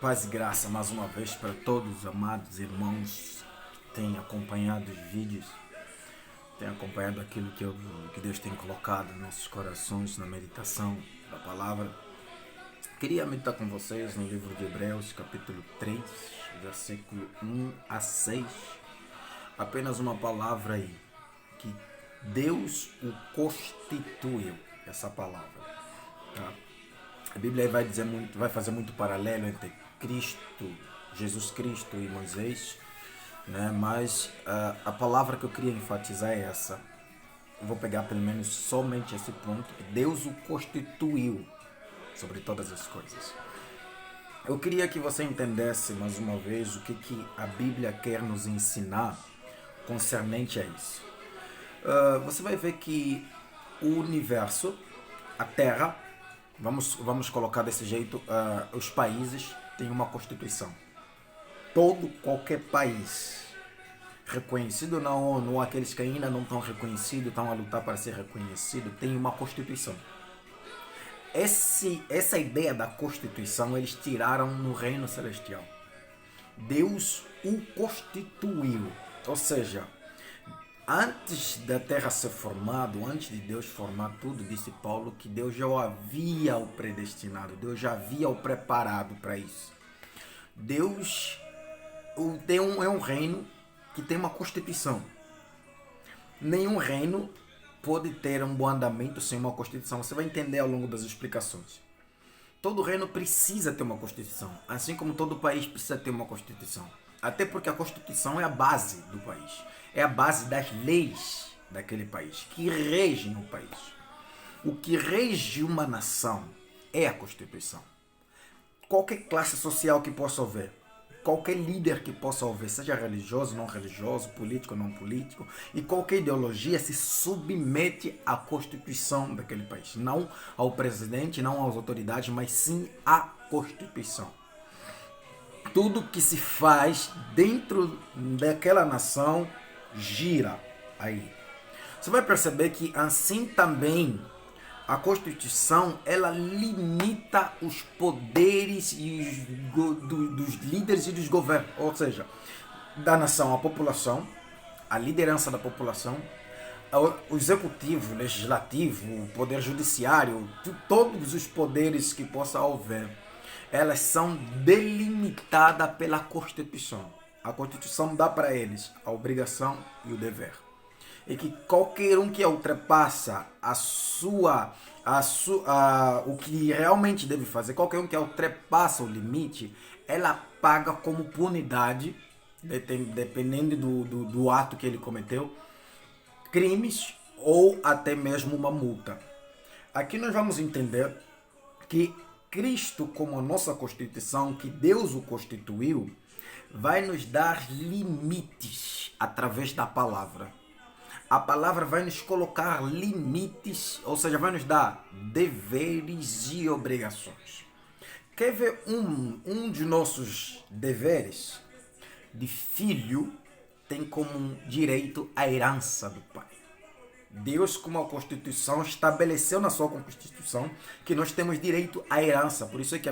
Paz e graça mais uma vez para todos os amados irmãos que têm acompanhado os vídeos, têm acompanhado aquilo que Deus tem colocado nos nossos corações na meditação da palavra. Queria meditar com vocês no livro de Hebreus, capítulo 3, versículo 1 a 6. Apenas uma palavra aí, que Deus o constituiu, essa palavra. Tá? A Bíblia vai dizer muito, vai fazer muito paralelo entre Cristo, Jesus Cristo e Moisés, né? Mas a palavra que eu queria enfatizar é essa. Eu vou pegar pelo menos somente esse ponto, que Deus o constituiu sobre todas as coisas. Eu queria que você entendesse mais uma vez o que a Bíblia quer nos ensinar concernente a isso. Você vai ver que o universo, a Terra, vamos colocar desse jeito, os países têm uma constituição. Qualquer país reconhecido na ONU, ou aqueles que ainda não estão reconhecidos, estão a lutar para ser reconhecido, tem uma constituição. Essa ideia da constituição eles tiraram no reino celestial. Deus o constituiu, ou seja, antes da terra ser formada, antes de Deus formar tudo, disse Paulo que Deus já o havia o predestinado, Deus já havia o preparado para isso. Deus é um reino que tem uma constituição. Nenhum reino pode ter um bom andamento sem uma constituição. Você vai entender ao longo das explicações. Todo reino precisa ter uma constituição, assim como todo país precisa ter uma constituição. Até porque a constituição é a base do país. É a base das leis daquele país, que regem o país. O que rege uma nação é a Constituição. Qualquer classe social que possa haver, qualquer líder que possa haver, seja religioso, não religioso, político, não político, e qualquer ideologia se submete à Constituição daquele país. Não ao presidente, não às autoridades, mas sim à Constituição. Tudo que se faz dentro daquela nação gira aí. Você vai perceber que assim também a Constituição ela limita os poderes dos líderes e dos governos, ou seja, da nação, a população, a liderança da população, o executivo, o legislativo, o poder judiciário, todos os poderes que possa haver, elas são delimitadas pela Constituição. A Constituição dá para eles a obrigação e o dever. E que qualquer um que ultrapassa o que realmente deve fazer, qualquer um que ultrapassa o limite, ela paga como punidade, dependendo do ato que ele cometeu, crimes ou até mesmo uma multa. Aqui nós vamos entender que Cristo, como a nossa Constituição, que Deus o constituiu, vai nos dar limites através da palavra. A palavra vai nos colocar limites, ou seja, vai nos dar deveres e obrigações. Quer ver um de nossos deveres de filho tem como direito a herança do pai. Deus, como a Constituição, estabeleceu na sua Constituição que nós temos direito à herança. Por isso é que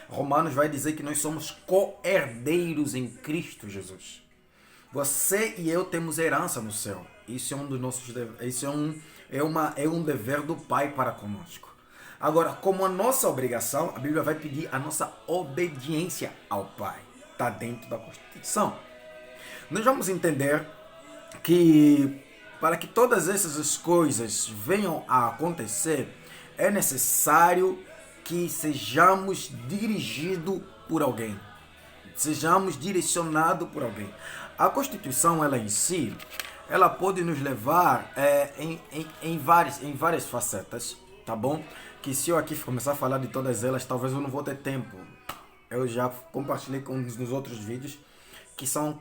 Romanos vai dizer que nós somos co-herdeiros em Cristo Jesus. Você e eu temos herança no céu. Isso é um dos nossos isso é um dever do Pai para conosco. Agora, como a nossa obrigação, a Bíblia vai pedir a nossa obediência ao Pai. Está dentro da Constituição. Nós vamos entender que para que todas essas coisas venham a acontecer, é necessário que sejamos dirigidos por alguém. Sejamos direcionados por alguém. A Constituição, ela em si, ela pode nos levar em várias facetas, tá bom? Que se eu aqui começar a falar de todas elas, talvez eu não vou ter tempo. Eu já compartilhei nos outros vídeos, que são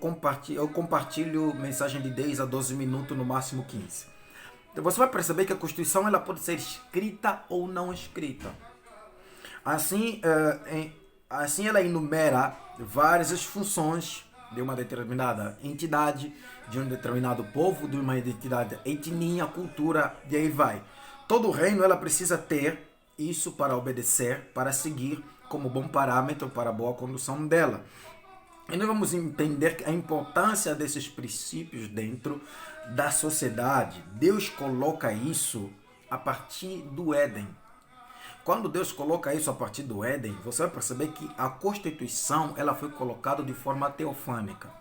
eu compartilho mensagem de 10 a 12 minutos, no máximo 15. Então você vai perceber que a Constituição ela pode ser escrita ou não escrita. Assim ela enumera várias funções de uma determinada entidade, de um determinado povo, de uma determinada etnia, cultura, e aí vai. Todo reino ela precisa ter isso para obedecer, para seguir como bom parâmetro para a boa condução dela. E nós vamos entender a importância desses princípios dentro da sociedade. Deus coloca isso a partir do Éden. Quando Deus coloca isso a partir do Éden, você vai perceber que a Constituição ela foi colocada de forma teofânica.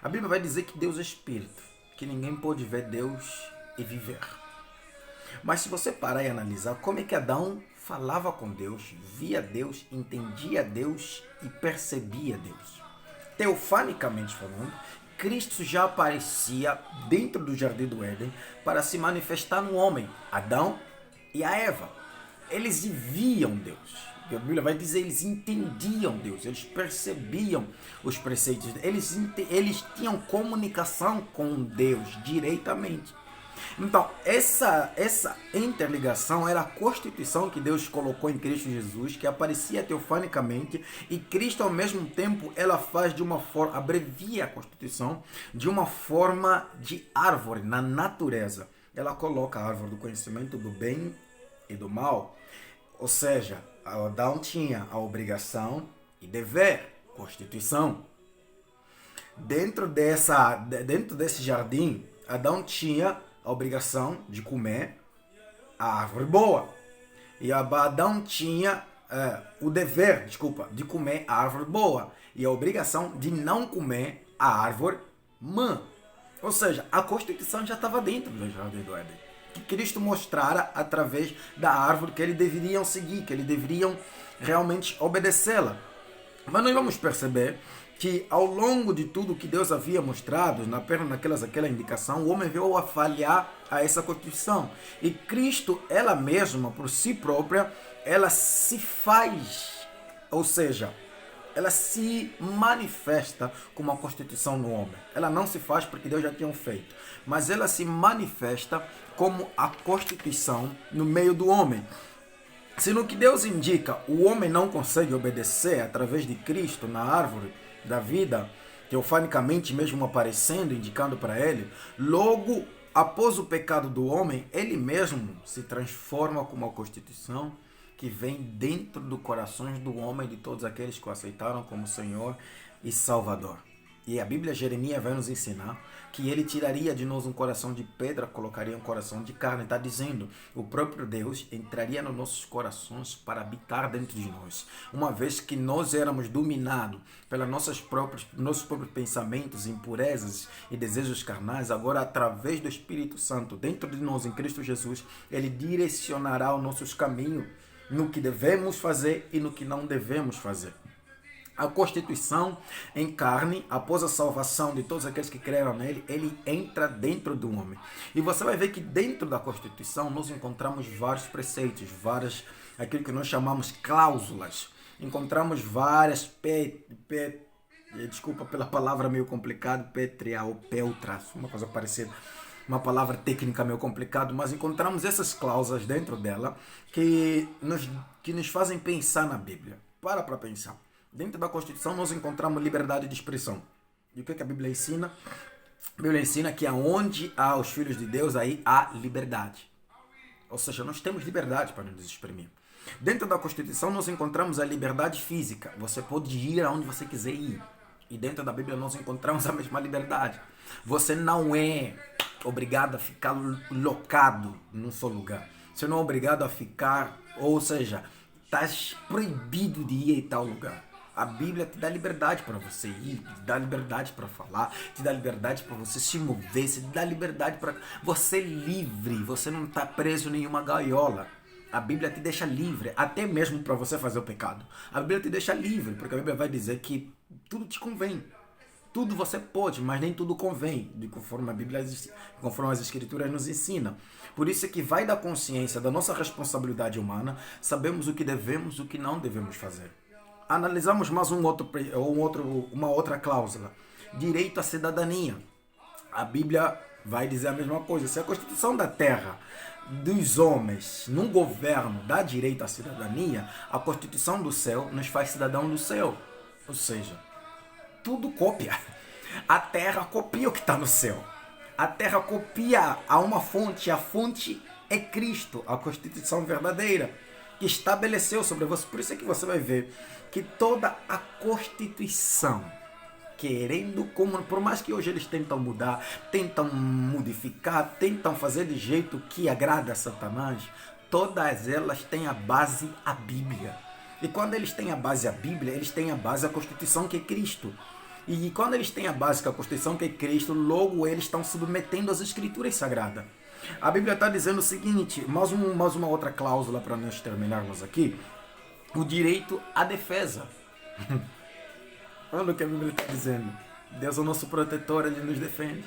A Bíblia vai dizer que Deus é Espírito, que ninguém pode ver Deus e viver. Mas se você parar e analisar como é que Adão falava com Deus, via Deus, entendia Deus e percebia Deus. Teofanicamente falando, Cristo já aparecia dentro do jardim do Éden para se manifestar no homem, Adão e a Eva. Eles viam Deus. A Bíblia vai dizer, eles entendiam Deus, eles percebiam os preceitos, eles tinham comunicação com Deus diretamente. Então, essa interligação era a constituição que Deus colocou em Cristo Jesus, que aparecia teofanicamente, e Cristo, ao mesmo tempo, ela faz de uma forma, abrevia a constituição de uma forma de árvore, na natureza. Ela coloca a árvore do conhecimento do bem e do mal, ou seja, Adão tinha a obrigação e dever, constituição. Dentro desse jardim, Adão tinha a obrigação de comer a árvore boa. E Adão tinha o dever, de comer a árvore boa. E a obrigação de não comer a árvore má. Ou seja, a Constituição já estava dentro do jardim do Éden. Que Cristo mostrara através da árvore que eles deveriam seguir, que eles deveriam realmente obedecê-la. Mas nós vamos perceber que ao longo de tudo que Deus havia mostrado, naquela indicação, o homem veio a falhar a essa Constituição. E Cristo, ela mesma, por si própria, ela se faz, ou seja, ela se manifesta como a Constituição no homem. Ela não se faz porque Deus já tinha feito, mas ela se manifesta como a Constituição no meio do homem. Se no que Deus indica o homem não consegue obedecer através de Cristo na árvore da vida, teofanicamente mesmo aparecendo, indicando para ele, logo após o pecado do homem, ele mesmo se transforma como a Constituição que vem dentro do corações do homem, de todos aqueles que o aceitaram como Senhor e Salvador. E a Bíblia, Jeremias, vai nos ensinar que ele tiraria de nós um coração de pedra, colocaria um coração de carne. Está dizendo, o próprio Deus entraria nos nossos corações para habitar dentro de nós. Uma vez que nós éramos dominados pelos nossos próprios pensamentos, impurezas e desejos carnais, agora através do Espírito Santo, dentro de nós, em Cristo Jesus, ele direcionará os nossos caminhos no que devemos fazer e no que não devemos fazer. A Constituição em carne, após a salvação de todos aqueles que creram nele, ele entra dentro do homem. E você vai ver que dentro da Constituição nós encontramos vários preceitos, aquilo que nós chamamos cláusulas. Encontramos várias, desculpa pela palavra meio complicada, pétrea ou peltras, uma coisa parecida. Uma palavra técnica meio complicada, mas encontramos essas cláusulas dentro dela que nos fazem pensar na Bíblia. Para pensar. Dentro da Constituição nós encontramos liberdade de expressão. E o que a Bíblia ensina? A Bíblia ensina que aonde há os filhos de Deus, aí há liberdade. Ou seja, nós temos liberdade para nos exprimir. Dentro da Constituição nós encontramos a liberdade física. Você pode ir aonde você quiser ir. E dentro da Bíblia nós encontramos a mesma liberdade. Você não é obrigado a ficar locado num só lugar. Você não é obrigado a ficar, ou seja, estás proibido de ir em tal lugar. A Bíblia te dá liberdade para você ir, te dá liberdade para falar, te dá liberdade para você se mover, te dá liberdade para você livre, você não está preso em nenhuma gaiola. A Bíblia te deixa livre, até mesmo para você fazer o pecado. A Bíblia te deixa livre, porque a Bíblia vai dizer que tudo te convém. Tudo você pode, mas nem tudo convém, conforme a Bíblia, conforme as Escrituras nos ensinam. Por isso é que vai da consciência da nossa responsabilidade humana, sabemos o que devemos e o que não devemos fazer. Analisamos mais uma outra cláusula. Direito à cidadania. A Bíblia vai dizer a mesma coisa. Se a Constituição da Terra dos homens num governo dá direito à cidadania, a Constituição do céu nos faz cidadão do céu. Ou seja, tudo cópia. A terra copia o que está no céu. A terra copia a uma fonte. A fonte é Cristo, a Constituição verdadeira. que estabeleceu sobre você. Por isso é que você vai ver que toda a Constituição, querendo, como, por mais que hoje eles tentam mudar, tentam modificar, tentam fazer de jeito que agrada a Satanás, todas elas têm a base a Bíblia. E quando eles têm a base a Bíblia, eles têm a base a Constituição, que é Cristo. E quando eles têm a base, que é a Constituição, que é Cristo, logo eles estão submetendo as Escrituras Sagradas. A Bíblia está dizendo o seguinte, mais uma outra cláusula para nós terminarmos aqui, o direito à defesa. Olha o que a Bíblia está dizendo. Deus é o nosso protetor, Ele nos defende.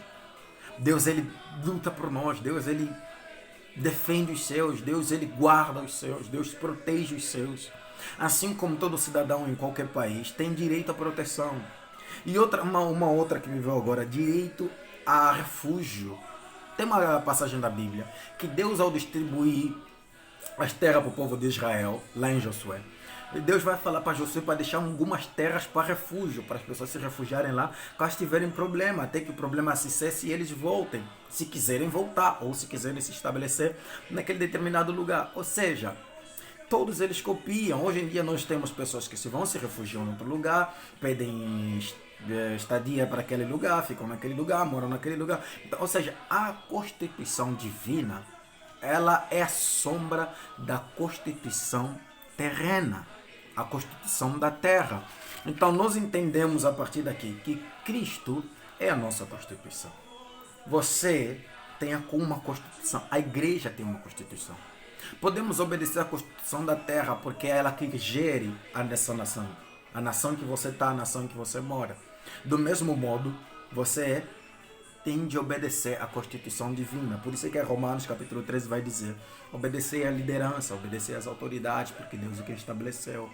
Deus, Ele luta por nós. Deus, Ele defende os seus. Deus, Ele guarda os seus. Deus protege os seus. Assim como todo cidadão em qualquer país tem direito à proteção. E uma outra que me veio agora, direito a refúgio. Tem uma passagem da Bíblia que Deus, ao distribuir as terras para o povo de Israel, lá em Josué, Deus vai falar para Josué para deixar algumas terras para refúgio, para as pessoas se refugiarem lá, caso tiverem problema, até que o problema se cesse e eles voltem, se quiserem voltar ou se quiserem se estabelecer naquele determinado lugar. Ou seja, todos eles copiam. Hoje em dia nós temos pessoas que se vão se refugiam em outro lugar, pedem estadia para aquele lugar, ficam naquele lugar, moram naquele lugar. Então, ou seja, a Constituição divina, ela é a sombra da Constituição terrena, a Constituição da terra. Então nós entendemos a partir daqui que Cristo é a nossa Constituição. Você tem uma Constituição, a igreja tem uma Constituição. Podemos obedecer à Constituição da terra porque é ela que gere essa nação. A nação que você está, a nação que você mora. Do mesmo modo, você tem de obedecer à Constituição divina. Por isso é que Romanos capítulo 13 vai dizer: obedecer à liderança, obedecer às autoridades, porque Deus é quem estabeleceu.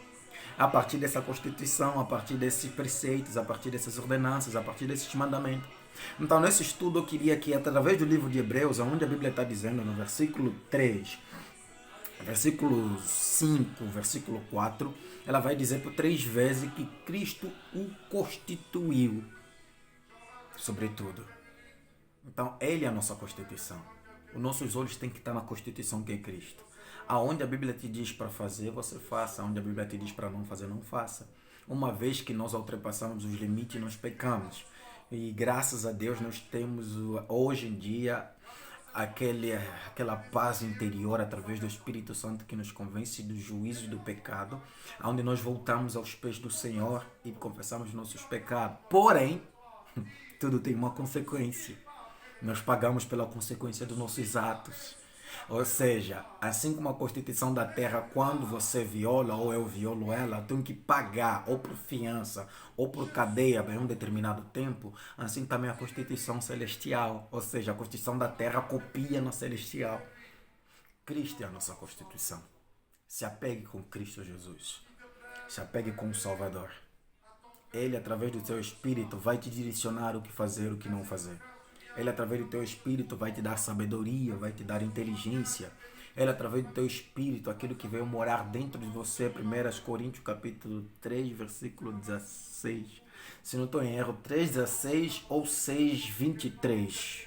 A partir dessa Constituição, a partir desses preceitos, a partir dessas ordenanças, a partir desses mandamentos. Então, nesse estudo, eu queria que, através do livro de Hebreus, onde a Bíblia está dizendo, no versículo 3, versículo 5, versículo 4, ela vai dizer por 3 vezes que Cristo o constituiu, sobretudo. Então, Ele é a nossa Constituição. Os nossos olhos têm que estar na Constituição que é Cristo. Aonde a Bíblia te diz para fazer, você faça. Aonde a Bíblia te diz para não fazer, não faça. Uma vez que nós ultrapassamos os limites, nós pecamos. E graças a Deus nós temos hoje em dia aquela paz interior através do Espírito Santo que nos convence do juízo do pecado, onde nós voltamos aos pés do Senhor e confessamos nossos pecados. Porém, tudo tem uma consequência. Nós pagamos pela consequência dos nossos atos. Ou seja, assim como a Constituição da terra, quando você viola ou eu violo ela, eu tenho que pagar ou por fiança ou por cadeia em um determinado tempo, assim também a Constituição celestial. Ou seja, a Constituição da terra copia na celestial. Cristo é a nossa Constituição. Se apegue com Cristo Jesus. Se apegue com o Salvador. Ele, através do seu Espírito, vai te direcionar o que fazer e o que não fazer. Ele, através do teu Espírito, vai te dar sabedoria, vai te dar inteligência. Ele, através do teu Espírito, aquilo que veio morar dentro de você, 1 Coríntios capítulo 3, versículo 16. Se não estou em erro, 3,16 ou 6,23.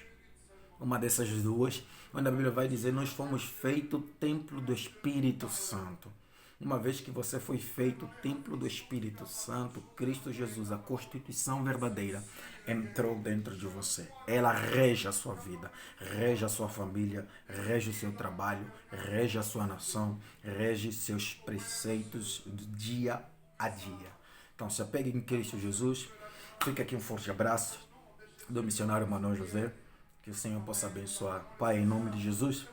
Uma dessas duas, onde a Bíblia vai dizer: nós fomos feitos templo do Espírito Santo. Uma vez que você foi feito templo do Espírito Santo, Cristo Jesus, a Constituição verdadeira, entrou dentro de você. Ela rege a sua vida, rege a sua família, rege o seu trabalho, rege a sua nação, rege seus preceitos do dia a dia. Então, se apegue em Cristo Jesus. Fica aqui um forte abraço do missionário Manuel José. Que o Senhor possa abençoar. Pai, em nome de Jesus,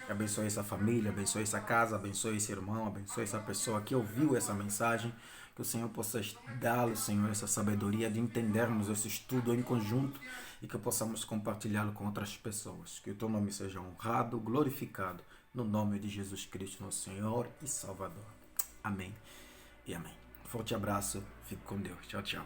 abençoe essa família, abençoe essa casa, abençoe esse irmão, abençoe essa pessoa que ouviu essa mensagem. Que o Senhor possa dar-lhe, Senhor, essa sabedoria de entendermos esse estudo em conjunto e que possamos compartilhá-lo com outras pessoas. Que o teu nome seja honrado, glorificado, no nome de Jesus Cristo, nosso Senhor e Salvador. Amém e amém. Forte abraço, fique com Deus. Tchau, tchau.